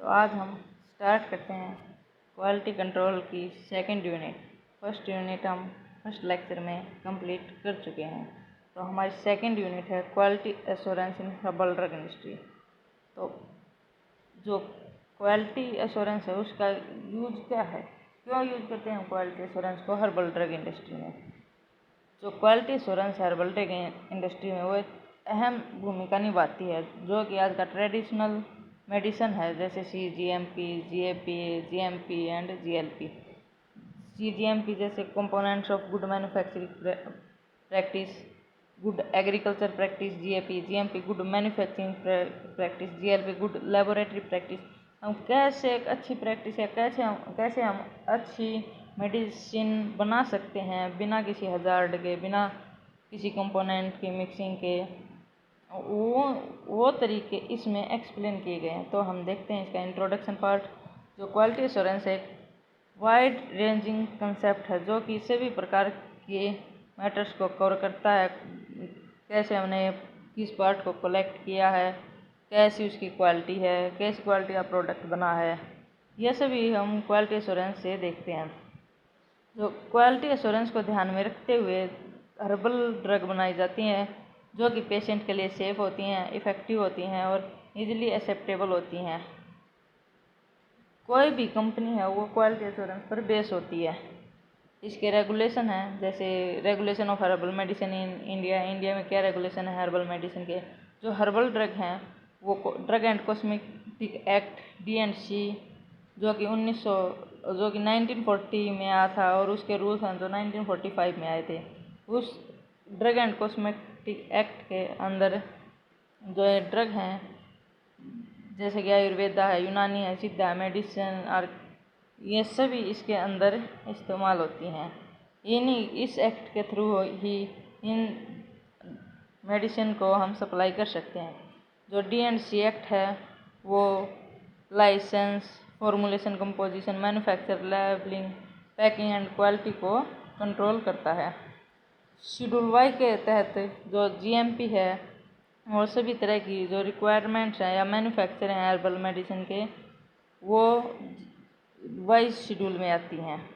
तो आज हम स्टार्ट करते हैं क्वालिटी कंट्रोल की सेकंड यूनिट। फर्स्ट यूनिट हम फर्स्ट लेक्चर में कंप्लीट कर चुके हैं। तो हमारी सेकंड यूनिट है क्वालिटी एश्योरेंस इन हर्बल ड्रग इंडस्ट्री। तो जो क्वालिटी एश्योरेंस है उसका यूज क्या है, क्यों यूज करते हैं क्वालिटी एश्योरेंस को हर्बल ड्रग इंडस्ट्री में। जो क्वालिटी एश्योरेंस है हर्बल ड्रग इंडस्ट्री में वो एक अहम भूमिका निभाती है, जो कि आज का ट्रेडिशनल मेडिसिन है, जैसे CGMP, GAP, GMP and GLP। CGMP जैसे components of good manufacturing practice, good agriculture practice, GMP good manufacturing practice, GLP good laboratory practice. हम कैसे एक अच्छी प्रैक्टिस है, कैसे हम अच्छी मेडिसिन बना सकते हैं बिना किसी हजार्ड के, बिना किसी कंपोनेंट की मिक्सिंग के, वो तरीके इसमें एक्सप्लेन किए गए हैं। तो हम देखते हैं इसका इंट्रोडक्शन पार्ट। जो क्वालिटी एश्योरेंस एक वाइड रेंजिंग कंसेप्ट है, जो कि सभी प्रकार के मैटर्स को कवर करता है। कैसे हमने किस पार्ट को कलेक्ट किया है, कैसी उसकी क्वालिटी है, कैसी क्वालिटी का प्रोडक्ट बना है, यह सभी हम क्वालिटी एश्योरेंस से देखते हैं। जो क्वालिटी एश्योरेंस को ध्यान में रखते हुए हर्बल ड्रग बनाई जाती हैं, जो कि पेशेंट के लिए सेफ होती हैं, इफ़ेक्टिव होती हैं और इजीली एक्सेप्टेबल होती हैं। कोई भी कंपनी है वो क्वालिटी एश्योरेंस पर बेस होती है। इसके रेगुलेशन हैं, जैसे regulation of herbal medicine in India में क्या रेगुलेशन है हर्बल मेडिसिन के। जो हर्बल ड्रग हैं वो drug and cosmetic act DNC, जो कि 1940 में आया था, और उसके रूल्स हैं जो 1945 में आए थे। उस ड्रग एंड कॉस्मेटिक एक्ट के अंदर जो ड्रग हैं, जैसे कि आयुर्वेदा है, यूनानी है, सिद्धा है, मेडिसिन और ये सभी इसके अंदर इस्तेमाल होती हैं। इन्हीं इस एक्ट के थ्रू ही इन मेडिसिन को हम सप्लाई कर सकते हैं। जो DNC एक्ट है वो licence, formulation, composition, manufacture, labelling, packing and quality को कंट्रोल करता है। शेड्यूल Y के तहत जो GMP है और सभी तरह की जो रिक्वायरमेंट्स हैं या मैन्युफैक्चर हैं हर्बल मेडिसिन के, वो वाइज शेड्यूल में आती हैं।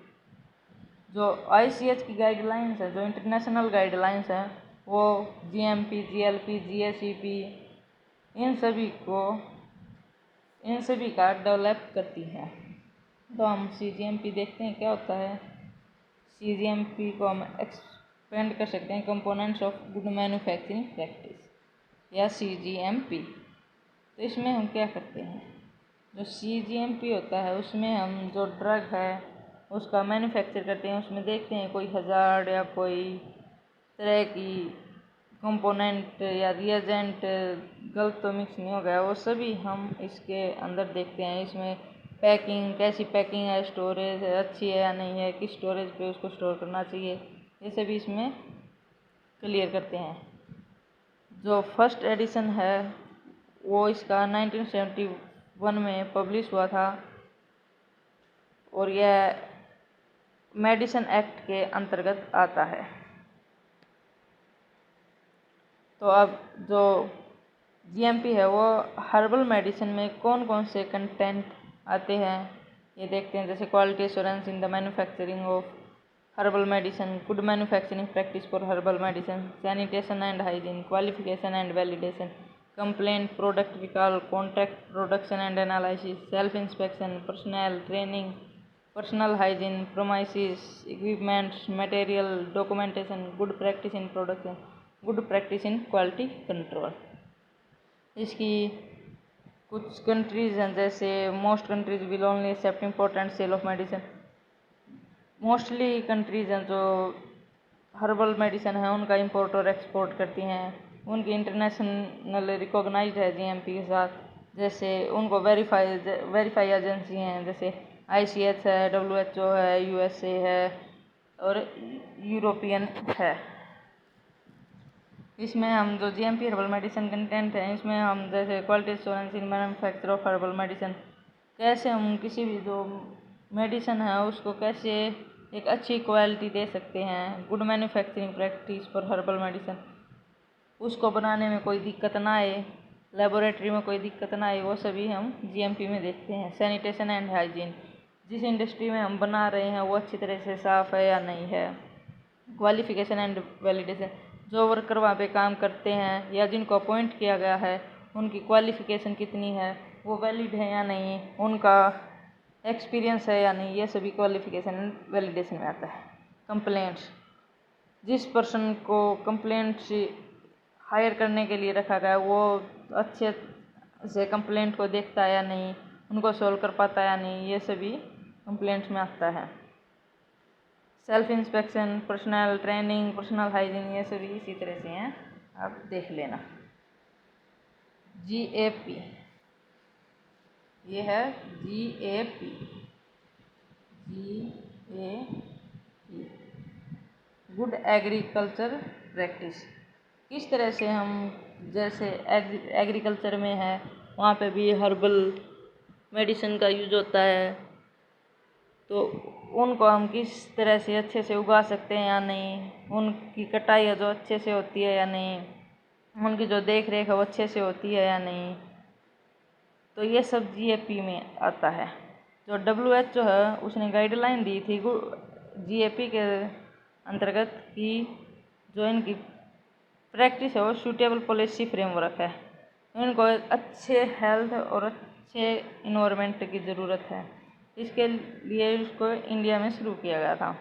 जो ICH की गाइडलाइंस है, जो इंटरनेशनल गाइडलाइंस हैं, वो GMP, GLP, GACP इन सभी का डेवलप करती हैं। तो हम CGMP देखते हैं क्या होता है। CGMP को हम एक्सपेंड कर सकते हैं components of good manufacturing practice या CGMP। तो इसमें हम क्या करते हैं, जो CGMP होता है उसमें हम जो ड्रग है उसका मैन्युफैक्चर करते हैं, उसमें देखते हैं कोई हजार्ड या कोई तरह की कंपोनेंट या रिएजेंट गलत तो मिक्स नहीं हो गया, वो सभी हम इसके अंदर देखते हैं। इसमें पैकिंग, कैसी पैकिंग है, स्टोरेज अच्छी है या नहीं है, किस स्टोरेज पे उसको स्टोर करना चाहिए, ये सभी इसमें क्लियर करते हैं। जो फर्स्ट एडिशन है वो इसका 1971 में पब्लिश हुआ था, और यह मेडिसिन एक्ट के अंतर्गत आता है। तो अब जो GMP है वो हर्बल मेडिसिन में कौन कौन से कंटेंट आते हैं ये देखते हैं। जैसे quality assurance in the manufacturing of herbal medicine, good manufacturing practice for herbal medicine, sanitation and hygiene, qualification and validation, complaint, product recall, contract production and analysis, self inspection, personal training, personal hygiene, premises, equipments, material, documentation, good practice in production, good practice in quality control. इसकी कुछ countries हैं, जैसे most countries will only accept import and sale of medicine. Mostly countries हैं जो herbal medicine है उनका import और export करती हैं, उनकी इंटरनेशनल रिकॉग्नाइज्ड है GMP के साथ। जैसे उनको वेरीफाई एजेंसी हैं, जैसे ICH है, WHO है, USA है और यूरोपियन है। इसमें हम जो GMP हर्बल मेडिसिन कंटेंट है, इसमें हम जैसे quality assurance in manufacture of herbal medicine, कैसे हम किसी भी जो मेडिसिन है उसको कैसे एक अच्छी क्वालिटी दे सकते हैं, good manufacturing practice for herbal medicine, उसको बनाने में कोई दिक्कत ना आए, लेबोरेटरी में कोई दिक्कत ना आए, वो सभी हम जीएमपी में देखते हैं। सैनिटेशन एंड हाइजीन, जिस इंडस्ट्री में हम बना रहे हैं वो अच्छी तरह से साफ़ है या नहीं है। क्वालिफिकेशन एंड वैलिडेशन, जो वर्कर वहाँ पे काम करते हैं या जिनको अपॉइंट किया गया है उनकी क्वालिफिकेशन कितनी है, वो वैलिड है या नहीं, उनका एक्सपीरियंस है या नहीं, ये सभी क्वालिफिकेशन एंड वैलिडेशन में आता है। कंप्लेंट्स, जिस पर्सन को कंप्लेंट हायर करने के लिए रखा गया वो अच्छे से कंप्लेंट को देखता है या नहीं, उनको सॉल्व कर पाता है या नहीं, ये सभी कंप्लेंट्स में आता है। Self inspection, personal training, personal hygiene, ये सभी इसी तरह से हैं, आप देख लेना। जीएपी, ये है जीएपी, गुड एग्रीकल्चर प्रैक्टिस। किस तरह से हम, जैसे एग्रीकल्चर में है वहाँ पे भी हर्बल मेडिसिन का यूज होता है, तो उनको हम किस तरह से अच्छे से उगा सकते हैं या नहीं, उनकी कटाई है जो अच्छे से होती है या नहीं, उनकी जो देख रेख है वो अच्छे से होती है या नहीं, तो ये सब जीएपी में आता है। जो WHO है उसने गाइडलाइन दी थी जीएपी के अंतर्गत कि जो इनकी प्रैक्टिस है वो सूटेबल पॉलिसी फ्रेमवर्क है, इनको अच्छे हेल्थ और अच्छे इन्वायरमेंट की ज़रूरत है, इसके लिए इसको इंडिया में शुरू किया गया था।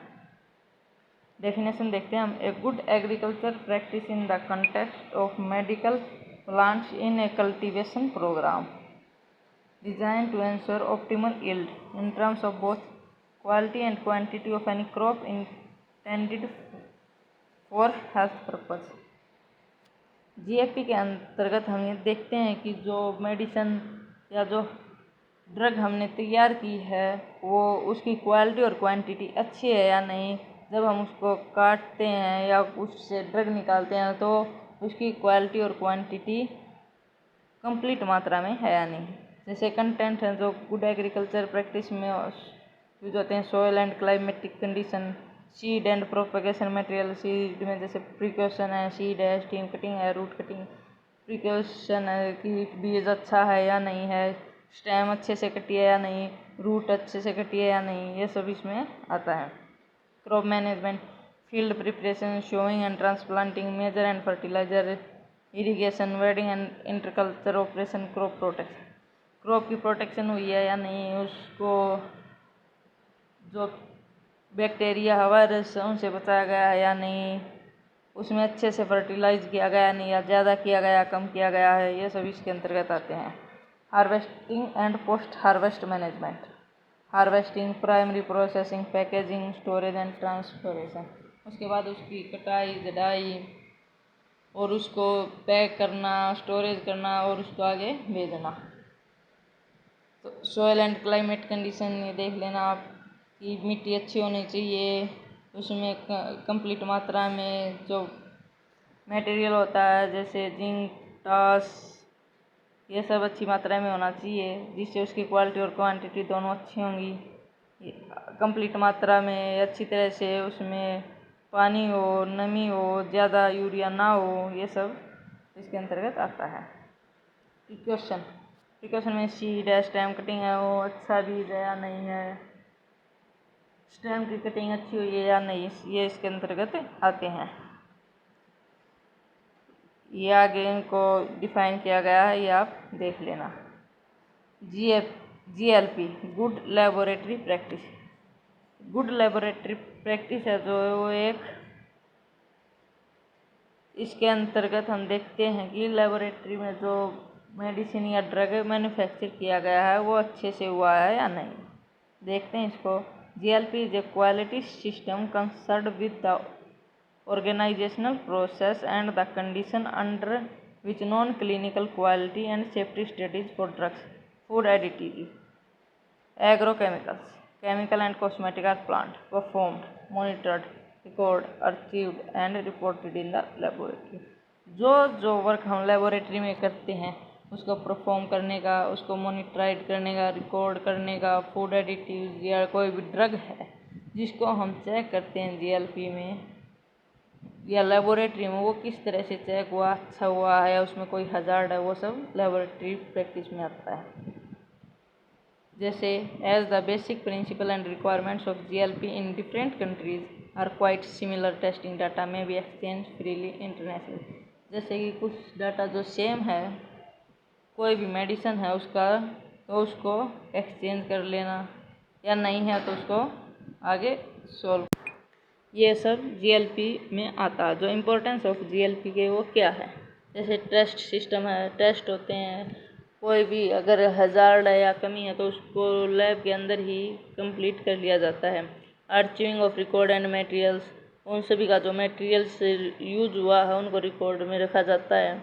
डेफिनेशन देखते हैं हम। A good agriculture practice in the context of medical plants in a cultivation programme designed to ensure optimal yield in terms of both quality and quantity of any crop intended for health purpose। GAP के अंतर्गत हम ये देखते हैं कि जो medicine या जो ड्रग हमने तैयार की है वो उसकी क्वालिटी और क्वांटिटी अच्छी है या नहीं, जब हम उसको काटते हैं या उससे ड्रग निकालते हैं तो उसकी क्वालिटी और क्वांटिटी कंप्लीट मात्रा में है या नहीं। जैसे कंटेंट है जो गुड एग्रीकल्चर प्रैक्टिस में यूज होते हैं। Soil and climatic condition, seed and propagation material, seed में जैसे प्रिकॉशन है, सीड है, स्टीम कटिंग है, रूट कटिंग, प्रिकॉशन है कि बीज अच्छा है या नहीं है, स्टेम अच्छे से कटी है या नहीं, रूट अच्छे से कटी है या नहीं, ये सब इसमें आता है। Crop management, field preparation, sowing and transplanting, manure and fertiliser, irrigation, weeding and interculture operation, crop protection, crop की प्रोटेक्शन हुई है या नहीं, उसको जो बैक्टीरिया वायरस उनसे बचाया गया है या नहीं, उसमें अच्छे से फर्टिलाइज किया गया नहीं, या ज़्यादा किया गया कम किया गया है, ये सब इसके अंतर्गत आते हैं। Harvesting and post harvest management, harvesting, primary processing, packaging, storage and transportation, उसके बाद उसकी कटाई, गडाई और उसको पैक करना, स्टोरेज करना और उसको आगे भेजना। तो सॉयल एंड क्लाइमेट कंडीशन ये देख लेना आप कि मिट्टी अच्छी होनी चाहिए, उसमें कंप्लीट मात्रा में जो मटेरियल होता है जैसे जिंक, टास, ये सब अच्छी मात्रा में होना चाहिए, जिससे उसकी क्वालिटी और क्वांटिटी दोनों अच्छी होंगी। कंप्लीट मात्रा में अच्छी तरह से उसमें पानी हो, नमी हो, ज़्यादा यूरिया ना हो, ये सब इसके अंतर्गत आता है। प्रिकॉशन में सीड है, स्टेम कटिंग है, वो अच्छा बीज है या नहीं है, स्टेम की कटिंग अच्छी हुई है या नहीं, ये इसके अंतर्गत आते हैं। ये आगे इनको डिफाइन किया गया है, ये आप देख लेना। GLP, good laboratory practice, good laboratory practice है जो वो एक, इसके अंतर्गत हम देखते हैं कि लेबोरेटरी में जो मेडिसिन या ड्रग मैन्युफैक्चर किया गया है वो अच्छे से हुआ है या नहीं, देखते हैं इसको। GLP is a quality system concerned with the organizational process and the condition under which non-clinical quality and safety studies for drugs, food additives, agrochemicals, chemical and cosmetic are planned, performed, monitored, recorded, archived and reported in the laboratory। जो work हम laboratory में करते हैं उसको perform करने का, उसको मॉनिटराइड करने का, रिकॉर्ड करने का, फूड एडिटिव या कोई भी ड्रग है जिसको हम चेक करते हैं GLP में, या लेबोरेटरी में वो किस तरह से चेक हुआ, अच्छा हुआ है या उसमें कोई हजार्ड है, वो सब लेबोरेटरी प्रैक्टिस में आता है। जैसे as the basic principle and requirements of GLP in different countries are quite similar, testing data में बी एक्सचेंज फ्रीली इंटरनेशनल। जैसे कि कुछ डाटा जो सेम है, कोई भी मेडिसिन है उसका, तो उसको एक्सचेंज कर लेना, या नहीं है तो उसको आगे सॉल्व, ये सब GLP में आता है। जो इम्पोर्टेंस ऑफ GLP के वो क्या है, जैसे टेस्ट सिस्टम है, टेस्ट होते हैं, कोई भी अगर हजार्ड है या कमी है तो उसको लैब के अंदर ही कंप्लीट कर लिया जाता है। आर्चिविंग ऑफ रिकॉर्ड एंड मटेरियल्स, उन सभी का जो मटेरियल्स यूज हुआ है उनको रिकॉर्ड में रखा जाता है।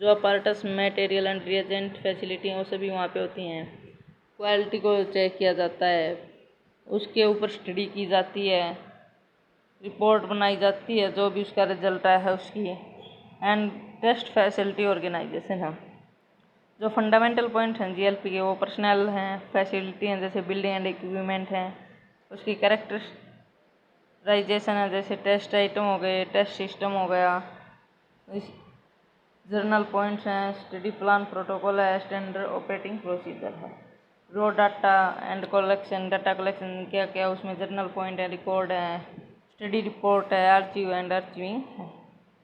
जो apparatus material and reagent facility हैं वो सभी वहाँ पे होती हैं। क्वालिटी को चेक किया जाता है, उसके ऊपर स्टडी की जाती है, रिपोर्ट बनाई जाती है जो भी उसका रिजल्ट आया है उसकी। एंड टेस्ट फैसिलिटी ऑर्गेनाइजेशन है। जो फंडामेंटल पॉइंट हैं GLP के, वो पर्सनल हैं, फैसिलिटी हैं जैसे बिल्डिंग एंड इक्विपमेंट हैं, उसकी कैरेक्टराइजेशन है जैसे टेस्ट आइटम हो गए, टेस्ट सिस्टम हो गया, जर्नल पॉइंट्स हैं, स्टडी प्लान प्रोटोकॉल है, स्टैंडर्ड ऑपरेटिंग प्रोसीजर है। Raw data and collection, data collection क्या क्या उसमें जर्नल पॉइंट है, रिकॉर्ड है, स्टडी रिपोर्ट है, आर्चिव एंड आर्चिविंग है।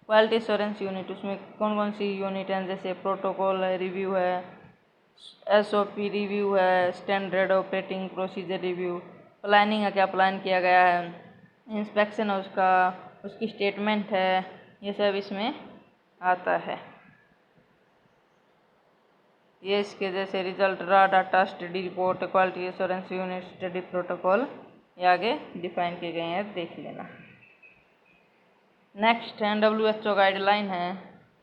क्वालिटी एश्योरेंस यूनिट, उसमें कौन कौन सी यूनिट हैं, जैसे प्रोटोकॉल है, रिव्यू है, SOP रिव्यू है, standard operating procedure review, planning है क्या प्लान किया गया है, इंस्पेक्शन है उसका, उसकी स्टेटमेंट है, ये सब इसमें आता है। ये इसके जैसे result, raw data, study report, quality assurance unit, study protocol, ये आगे डिफाइन किए गए हैं, देख लेना। नेक्स्ट है WHO गाइडलाइन है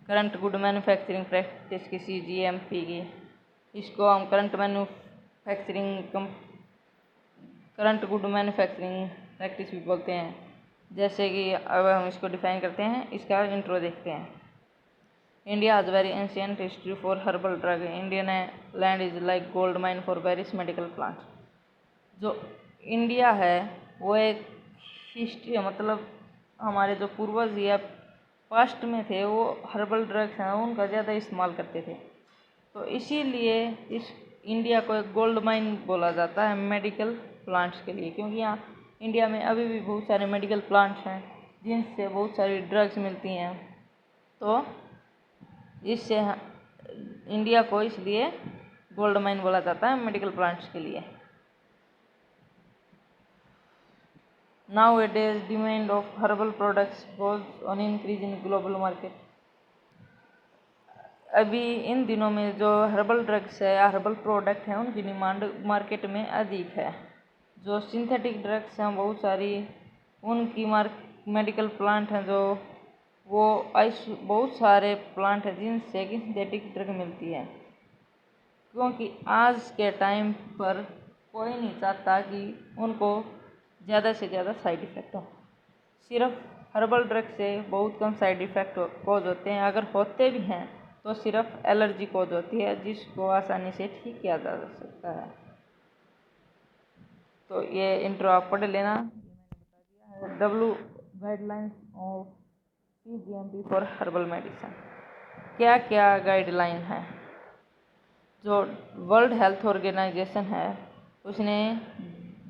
करंट गुड मैन्युफैक्चरिंग प्रैक्टिस की, CGMP की। इसको हम करंट गुड मैन्युफैक्चरिंग प्रैक्टिस भी बोलते हैं। जैसे कि अब हम इसको डिफाइन करते हैं, इसका इंट्रो देखते हैं। India has very ancient history for herbal drug. Indian land is like gold mine for various medical plants. जो इंडिया है वो एक हिस्ट्री, मतलब हमारे जो पूर्वज या पास्ट में थे वो हर्बल ड्रग्स हैं उनका ज़्यादा इस्तेमाल करते थे, तो इसीलिए इस इंडिया को एक गोल्ड माइन बोला जाता है मेडिकल प्लांट्स के लिए, क्योंकि यहाँ इंडिया में अभी भी बहुत सारे मेडिकल प्लांट्स हैं जिनसे बहुत सारी ड्रग्स मिलती हैं। तो इससे इंडिया को इसलिए गोल्ड माइन बोला जाता है मेडिकल प्लांट्स के लिए। Nowadays, demand of herbal products goes on increase in global market. अभी इन दिनों में जो हर्बल ड्रग्स है या हर्बल प्रोडक्ट हैं उनकी डिमांड मार्केट में अधिक है। जो सिंथेटिक ड्रग्स हैं बहुत सारी, उनकी मेडिकल प्लांट हैं जो वो बहुत सारे प्लांट हैं जिनसे सिंथेटिक ड्रग मिलती है, क्योंकि आज के टाइम पर कोई नहीं चाहता कि उनको ज़्यादा से ज़्यादा साइड इफ़ेक्ट हो। सिर्फ हर्बल ड्रग से बहुत कम साइड इफ़ेक्ट कॉज होते हैं, अगर होते भी हैं तो सिर्फ एलर्जी कॉज होती है जिसको आसानी से ठीक किया जा सकता है। तो ये इंट्रो आप पढ़ लेना। W guidelines of CGMP for herbal medicine. क्या क्या गाइडलाइन है? जो वर्ल्ड हेल्थ ऑर्गेनाइजेशन है उसने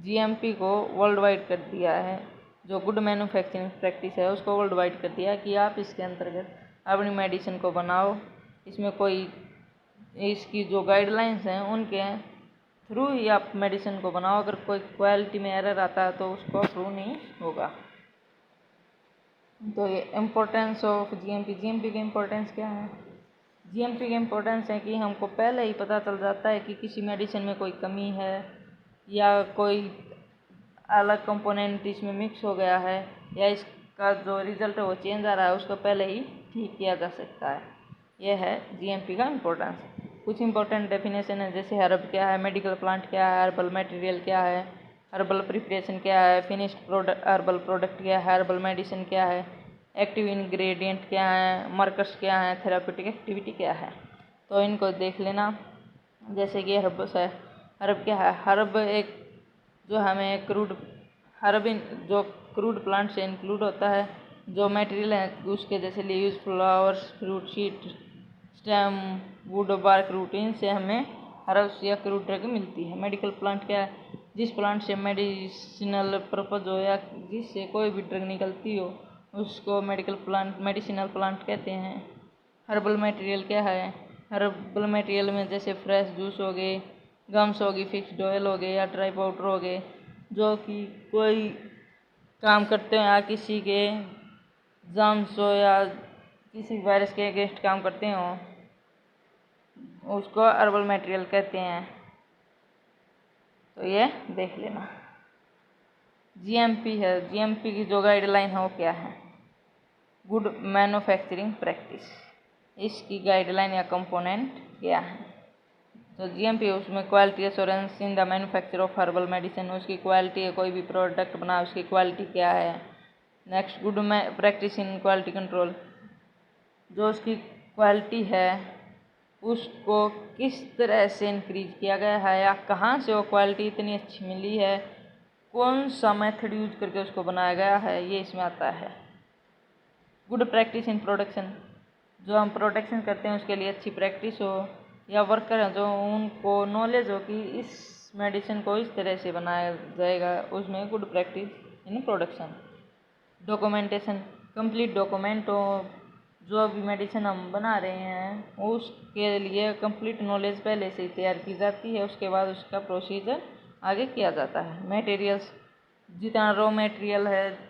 GMP को वर्ल्ड वाइड कर दिया है। जो गुड मैन्युफैक्चरिंग प्रैक्टिस है उसको वर्ल्ड वाइड कर दिया है कि आप इसके अंतर्गत अपनी मेडिसिन को बनाओ। इसमें कोई इसकी जो गाइडलाइंस हैं उनके थ्रू ही आप मेडिसिन को बनाओ। अगर कोई क्वालिटी में एरर आता है तो उसको अप्रूव नहीं होगा। तो ये इम्पोर्टेंस ऑफ GMP की इम्पोर्टेंस क्या है? GMP की इम्पोर्टेंस है कि हमको पहले ही पता चल जाता है कि किसी मेडिसिन में कोई कमी है या कोई अलग कंपोनेंट इसमें मिक्स हो गया है या इसका जो रिज़ल्ट है वो चेंज आ रहा है, उसको पहले ही ठीक किया जा सकता है। यह है GMP का इम्पोर्टेंस। कुछ इम्पोर्टेंट डेफिनेशन है जैसे हर्ब क्या है, मेडिकल प्लांट क्या है, हर्बल मटेरियल क्या है, हर्बल प्रिपरेशन क्या है, फिनिश्ड प्रोडक्ट हर्बल प्रोडक्ट क्या है, हर्बल मेडिसिन क्या है, एक्टिव इंग्रेडिएंट क्या है, मार्कर्स क्या हैं, थेराप्यूटिक एक्टिविटी क्या है। तो इनको देख लेना। जैसे कि हर्बस है, हर्ब क्या है? हर्ब एक जो हमें क्रूड प्लांट से इंक्लूड होता है, जो मटेरियल है उसके जैसे leaves, flowers, fruit, seed, stem, wood, bark, root, इनसे हमें हर्ब्स या क्रूड ड्रग मिलती है। मेडिकल प्लांट क्या है? जिस प्लांट से मेडिसिनल पर्पज हो या जिससे कोई भी ड्रग निकलती हो उसको मेडिसिनल प्लांट कहते हैं। हर्बल मटेरियल क्या है? हर्बल मटेरियल में जैसे फ्रेश जूस हो गए, गम्स होगी, फिक्स्ड ऑयल हो गए या ड्राई पाउडर हो गए, जो कि कोई काम करते हो या किसी के जर्म्स हो या किसी वायरस के अगेंस्ट काम करते हो उसको हर्बल मटेरियल कहते हैं। तो ये देख लेना। जीएमपी है, जीएमपी की जो गाइडलाइन है वो क्या है? Good manufacturing practice. इसकी गाइडलाइन या कंपोनेंट क्या है? तो जीएमपी उसमें quality assurance in the manufacture of herbal medicine, उसकी क्वालिटी है, कोई भी प्रोडक्ट बना उसकी क्वालिटी क्या है। Next, good practice in quality control, जो उसकी क्वालिटी है उसको किस तरह से इंक्रीज किया गया है या कहाँ से वो क्वालिटी इतनी अच्छी मिली है, कौन सा मेथड यूज करके उसको बनाया गया है, ये इसमें आता है। गुड प्रैक्टिस इन प्रोडक्शन, जो हम प्रोडक्शन करते हैं उसके लिए अच्छी प्रैक्टिस हो या वर्कर हैं जो उनको नॉलेज हो कि इस मेडिसिन को इस तरह से बनाया जाएगा, उसमें good practice in production. Documentation, complete document हो, जो भी मेडिसिन हम बना रहे हैं उसके लिए कंप्लीट नॉलेज पहले से ही तैयार की जाती है, उसके बाद उसका प्रोसीजर आगे किया जाता है। मटेरियल्स, जितना रॉ मटेरियल है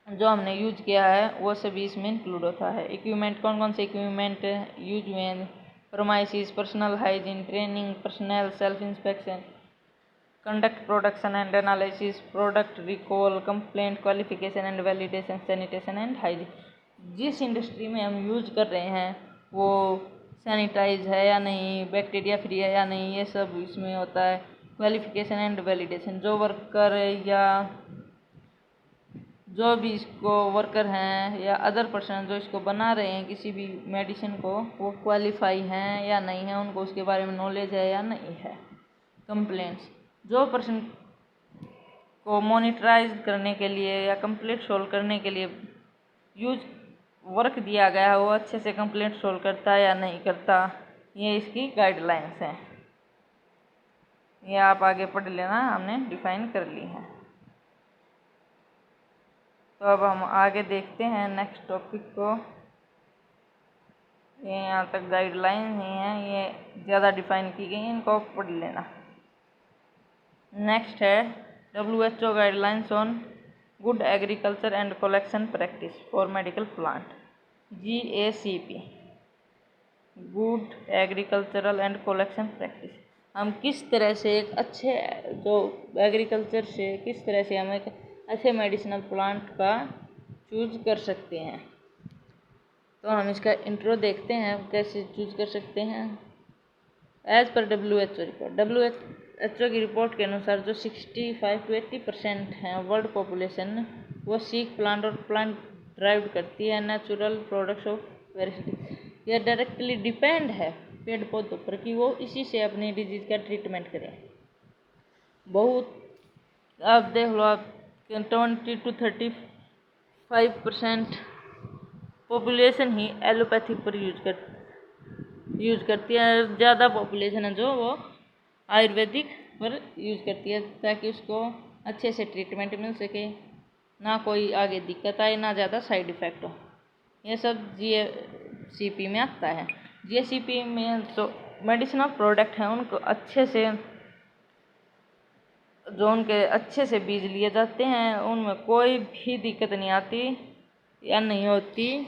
जो हमने यूज किया है वो सभी इसमें इंक्लूड होता है। इक्विपमेंट, कौन कौन से इक्विपमेंट यूज हुए हैं? Promises, personal hygiene, training, personal self inspection, conduct production and analysis, product recall, complaint, qualification and validation, sanitation and hygiene. जिस इंडस्ट्री में हम यूज कर रहे हैं वो सैनिटाइज है या नहीं, बैक्टीरिया फ्री है या नहीं, ये सब इसमें होता है। क्वालिफिकेशन एंड वैलिडेशन, जो वर्कर या जो भी इसको वर्कर हैं या अदर पर्सन जो इसको बना रहे हैं किसी भी मेडिसिन को, वो क्वालिफाई हैं या नहीं है, उनको उसके बारे में नॉलेज है या नहीं है। कंप्लेंट्स, जो पर्सन को मॉनिटराइज करने के लिए या कंप्लेंट सोल्व करने के लिए यूज वर्क दिया गया है वो अच्छे से कंप्लेंट सोल्व करता है या नहीं करता, ये इसकी गाइडलाइंस हैं। ये आप आगे पढ़ लेना, हमने डिफाइन कर ली हैं। तो अब हम आगे देखते हैं नेक्स्ट टॉपिक को। ये यहाँ तक गाइडलाइन ही हैं, ये ज़्यादा डिफाइन की गई हैं, इनको पढ़ लेना। नेक्स्ट है WHO guidelines on good agriculture and collection practice for medical plant, GACP, good agricultural and collection practice. हम किस तरह से एक अच्छे जो एग्रीकल्चर से किस तरह से हम एक अच्छे मेडिसिनल प्लांट का चूज कर सकते हैं। तो हम इसका इंट्रो देखते हैं कैसे चूज कर सकते हैं। एज पर WHO रिपोर्ट, WHO की रिपोर्ट के अनुसार जो 65 to 80% हैं वर्ल्ड पॉपुलेशन वो सीक प्लांट और प्लांट ड्राइव करती है नेचुरल प्रोडक्ट्स ऑफ वेराइटी। यह डायरेक्टली डिपेंड है पेड़ पौधों पर कि वो इसी से अपनी डिजीज का ट्रीटमेंट करें। बहुत आप देख लो, आप 20 to 35% पॉपुलेशन ही एलोपैथी पर यूज करती है, ज़्यादा पॉपुलेशन है जो वो आयुर्वेदिक पर यूज करती है ताकि उसको अच्छे से ट्रीटमेंट मिल सके, ना कोई आगे दिक्कत आए, ना ज़्यादा साइड इफ़ेक्ट हो। ये सब GACP में आता है। GACP में तो मेडिसिनल प्रोडक्ट हैं उनको अच्छे से जो उनके अच्छे से बीज लिए जाते हैं, उनमें कोई भी दिक्कत नहीं आती या नहीं होती।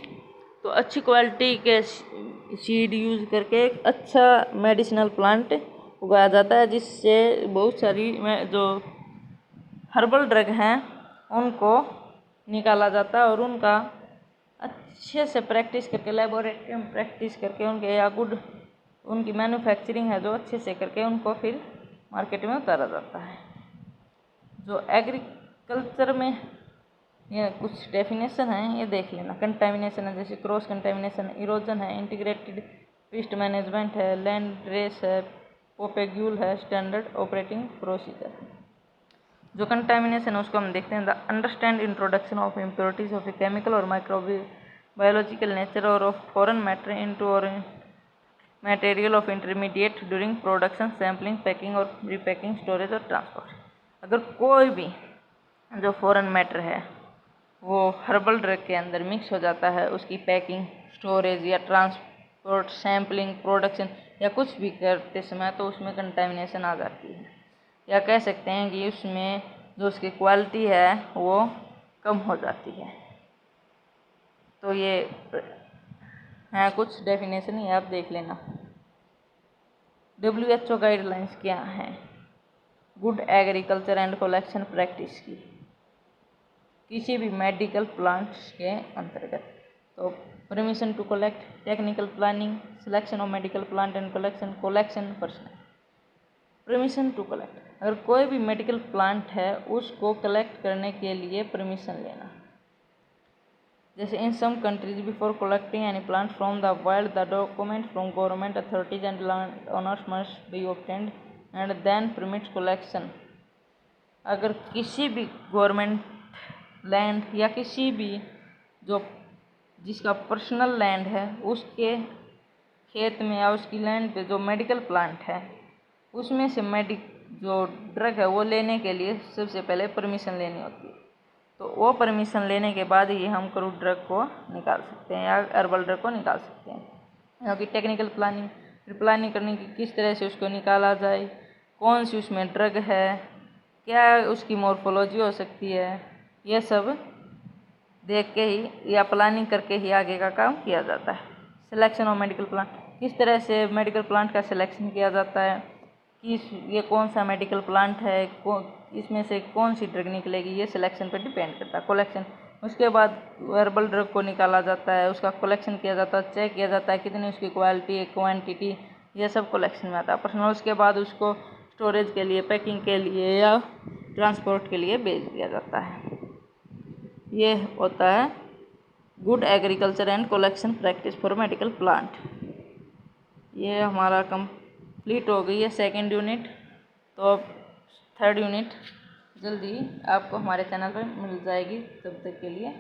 तो अच्छी क्वालिटी के सीड यूज़ करके एक अच्छा मेडिसिनल प्लांट उगाया जाता है, जिससे बहुत सारी जो हर्बल ड्रग हैं उनको निकाला जाता है और उनका अच्छे से प्रैक्टिस करके लेबोरेटरी में प्रैक्टिस करके उनके या गुड उनकी मैन्युफैक्चरिंग है जो अच्छे से करके उनको फिर मार्केट में उतारा जाता है। जो एग्रीकल्चर में ये कुछ डेफिनेशन है ये देख लेना। कंटेमिनेशन है जैसे क्रॉस कंटेमिनेशन, इरोजन है, इंटीग्रेटेड पेस्ट मैनेजमेंट है, लैंड रेस है, पोपेग्यूल है, स्टैंडर्ड ऑपरेटिंग प्रोसीजर। जो कंटामिनेशन है उसको हम देखते हैं। The understand introduction of impurities of a chemical और माइक्रोबायोलॉजिकल नेचर और ऑफ फॉरेन मैटर इनटू और material of intermediate during production, sampling, packing और रीपैकिंग, स्टोरेज और ट्रांसपोर्ट। अगर कोई भी जो फॉरेन मैटर है वो हर्बल ड्रग के अंदर मिक्स हो जाता है, उसकी पैकिंग, स्टोरेज या ट्रांसपोर्ट, सैम्पलिंग, प्रोडक्शन या कुछ भी करते समय, तो उसमें कंटेमिनेशन आ जाती है, या कह सकते हैं कि उसमें जो उसकी क्वालिटी है वो कम हो जाती है। तो ये हैं कुछ डेफिनेशन, ये आप देख लेना। WHO गाइडलाइंस क्या हैं good agriculture and collection practice की किसी भी मेडिकल प्लांट्स के अंतर्गत? तो permission to collect, technical planning, selection of medical plant and collection person. Permission to collect, अगर कोई भी मेडिकल प्लांट है उसको कलेक्ट करने के लिए परमिशन लेना। जैसे in some countries before collecting any plant from the wild the document from government authorities and land owners must be obtained and then permits collection. अगर किसी भी गवर्नमेंट लैंड या किसी भी जो जिसका पर्सनल लैंड है उसके खेत में या उसकी लैंड पे जो मेडिकल प्लांट है उसमें से जो ड्रग है वो लेने के लिए सबसे पहले परमिशन लेनी होती है। तो वो परमिशन लेने के बाद ही हम क्रूड ड्रग को निकाल सकते हैं या हर्बल ड्रग को निकाल सकते हैं। क्योंकि टेक्निकल प्लानिंग, फिर प्लानिंग करने की किस तरह से उसको निकाला जाए, कौन सी उसमें ड्रग है, क्या उसकी मॉर्फोलॉजी हो सकती है, ये सब देख के ही या प्लानिंग करके ही आगे का काम किया जाता है। सिलेक्शन ऑफ मेडिकल प्लांट, किस तरह से मेडिकल प्लांट का सिलेक्शन किया जाता है कि ये कौन सा मेडिकल प्लांट है, इसमें से कौन सी ड्रग निकलेगी, ये सिलेक्शन पर डिपेंड करता है। कलेक्शन, उसके बाद हर्बल ड्रग को निकाला जाता है, उसका कलेक्शन किया जाता है, चेक किया जाता है कितनी उसकी क्वालिटी, क्वांटिटी, ये सब कलेक्शन में आता है। पर्सनल, उसके बाद उसको स्टोरेज के लिए, पैकिंग के लिए या ट्रांसपोर्ट के लिए भेज दिया जाता है। ये होता है good agriculture and collection practice for medical plant. ये हमारा कंप्लीट हो गई है सेकंड यूनिट। तो अब थर्ड यूनिट जल्दी आपको हमारे चैनल पर मिल जाएगी। तब तक के लिए